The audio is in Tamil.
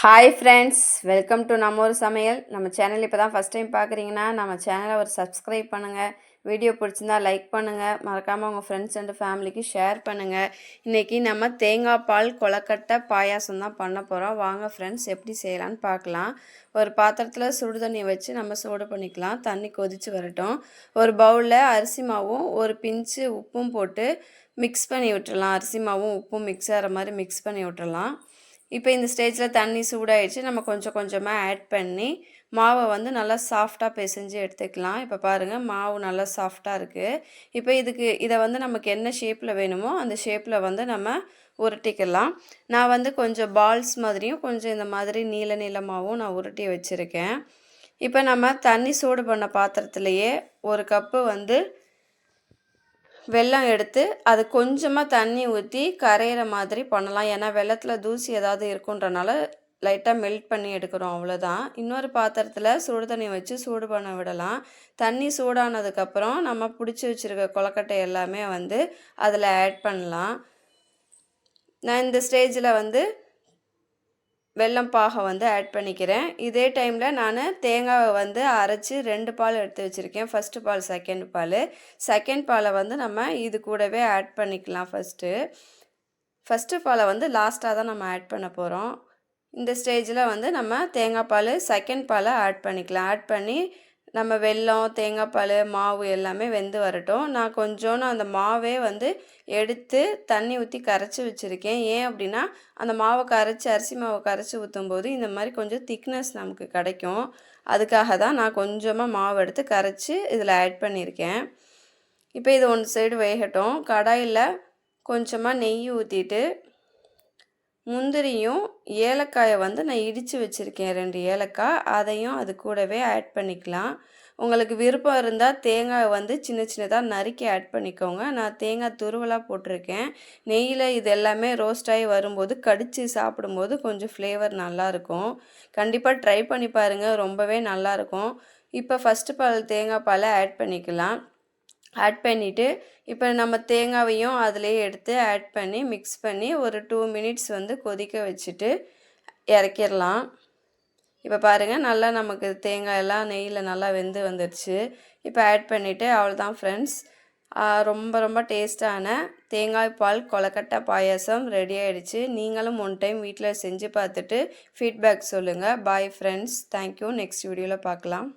ஹாய் ஃப்ரெண்ட்ஸ், வெல்கம் டு நம்ம ஒரு சமையல். நம்ம சேனல் இப்போ தான் ஃபஸ்ட் டைம் பார்க்குறீங்கன்னா நம்ம சேனலை ஒரு சப்ஸ்கிரைப் பண்ணுங்கள். வீடியோ பிடிச்சிருந்தா லைக் பண்ணுங்கள். மறக்காமல் உங்கள் ஃப்ரெண்ட்ஸ் அண்ட் ஃபேமிலிக்கு ஷேர் பண்ணுங்கள். இன்றைக்கி நம்ம தேங்காய் பால் கொலக்கட்டை பாயாசம் தான் பண்ண போகிறோம். வாங்க ஃப்ரெண்ட்ஸ், எப்படி செய்யலான்னு பார்க்கலாம். ஒரு பாத்திரத்தில் சுடு தண்ணி வச்சு நம்ம சூடு பண்ணிக்கலாம். தண்ணி கொதித்து வரட்டும். ஒரு பவுலில் அரிசி மாவும் ஒரு பிஞ்சு உப்பும் போட்டு மிக்ஸ் பண்ணி விட்டுறலாம். அரிசி மாவும் உப்பும் மிக்ஸ் ஆகிற மாதிரி மிக்ஸ் பண்ணி விட்டுறலாம். இப்போ இந்த ஸ்டேஜில் தண்ணி சூடாகிடுச்சு. நம்ம கொஞ்சம் கொஞ்சமாக ஆட் பண்ணி மாவை வந்து நல்லா சாஃப்டாக பிசைஞ்சு எடுத்துக்கலாம். இப்போ பாருங்கள், மாவு நல்லா சாஃப்டாக இருக்குது. இப்போ இதை வந்து நமக்கு என்ன ஷேப்பில் வேணுமோ அந்த ஷேப்பில் வந்து நம்ம உருட்டிக்கலாம். நான் வந்து கொஞ்சம் பால்ஸ் மாதிரியும் கொஞ்சம் இந்த மாதிரி நீள நீளமாகவும் நான் உருட்டி வச்சுருக்கேன். இப்போ நம்ம தண்ணி சூடு பண்ண பாத்திரத்துலையே ஒரு கப்பு வந்து வெல்லம் எடுத்து அது கொஞ்சமாக தண்ணி ஊற்றி கரையிற மாதிரி பண்ணலாம். ஏன்னா வெள்ளத்தில் தூசி ஏதாவது இருக்குன்றனால லைட்டாக மெல்ட் பண்ணி எடுக்கிறோம், அவ்வளோதான். இன்னொரு பாத்திரத்தில் சுடு தண்ணி வச்சு சூடு பண்ண விடலாம். தண்ணி சூடானதுக்கப்புறம் நம்ம பிடிச்சி வச்சுருக்க கொலக்கட்டை எல்லாமே வந்து அதில் ஆட் பண்ணலாம். நான் இந்த ஸ்டேஜில் வந்து வெல்லம் பாகை வந்து ஆட் பண்ணிக்கிறேன். இதே டைமில் நான் தேங்காவை வந்து அரைச்சி 2 பால் எடுத்து வச்சுருக்கேன். ஃபஸ்ட்டு பால், செகண்ட் பால். செகண்ட் பாலை வந்து நம்ம இது கூடவே ஆட் பண்ணிக்கலாம். ஃபஸ்ட்டு பாலை வந்து லாஸ்ட்டாக தான் நம்ம ஆட் பண்ண போகிறோம். இந்த ஸ்டேஜில் வந்து நம்ம தேங்காய் பால், செகண்ட் பாலை ஆட் பண்ணிக்கலாம். ஆட் பண்ணி நம்ம வெல்லம், தேங்காய் பால், மாவு எல்லாமே வெந்து வரட்டும். நான் கொஞ்சோன்னு அந்த மாவே வந்து எடுத்து தண்ணி ஊற்றி கரைச்சி வச்சுருக்கேன். ஏன் அப்படின்னா அந்த மாவை கரைச்சி, அரிசி மாவை கரைச்சி ஊற்றும்போது இந்த மாதிரி கொஞ்சம் திக்னஸ் நமக்கு கிடைக்கும். அதுக்காக தான் நான் கொஞ்சமாக மாவு எடுத்து கரைச்சி இதில் ஆட் பண்ணியிருக்கேன். இப்போ இது ஒன்று சைடு வேகட்டும். கடாயில் கொஞ்சமாக நெய் ஊற்றிட்டு முந்திரியும் ஏலக்காயை வந்து நான் இடித்து வச்சுருக்கேன். 2 ஏலக்காய், அதையும் அது கூடவே ஆட் பண்ணிக்கலாம். உங்களுக்கு விருப்பம் இருந்தால் தேங்காய் வந்து சின்ன சின்னதாக நறுக்கி ஆட் பண்ணிக்கோங்க. நான் தேங்காய் துருவலாக போட்டிருக்கேன். நெய்யில் இது எல்லாமே ரோஸ்ட் ஆகி வரும்போது கடித்து சாப்பிடும்போது கொஞ்சம் ஃப்ளேவர் நல்லாயிருக்கும். கண்டிப்பாக ட்ரை பண்ணி பாருங்கள், ரொம்பவே நல்லாயிருக்கும். இப்போ ஃபஸ்ட்டு தேங்காய் பாலை ஆட் பண்ணிக்கலாம். ஆட் பண்ணிவிட்டு இப்போ நம்ம தேங்காவையும் அதிலே எடுத்து ஆட் பண்ணி மிக்ஸ் பண்ணி ஒரு 2 மினிட்ஸ் வந்து கொதிக்க வச்சுட்டு இறக்கிடலாம். இப்போ பாருங்கள், நல்லா நமக்கு தேங்காய் எல்லாம் நெய்யில் நல்லா வெந்து வந்துடுச்சு. இப்போ ஆட் பண்ணிவிட்டு அவ்வளோதான் ஃப்ரெண்ட்ஸ், ரொம்ப ரொம்ப டேஸ்ட்டான தேங்காய் பால் கொலக்கட்டை பாயாசம் ரெடி ஆகிடுச்சு. நீங்களும் ஒன் டைம் வீட்டில் செஞ்சு பார்த்துட்டு ஃபீட்பேக் சொல்லுங்கள். Bye friends, thank you. நெக்ஸ்ட் வீடியோவில் பார்க்கலாம்.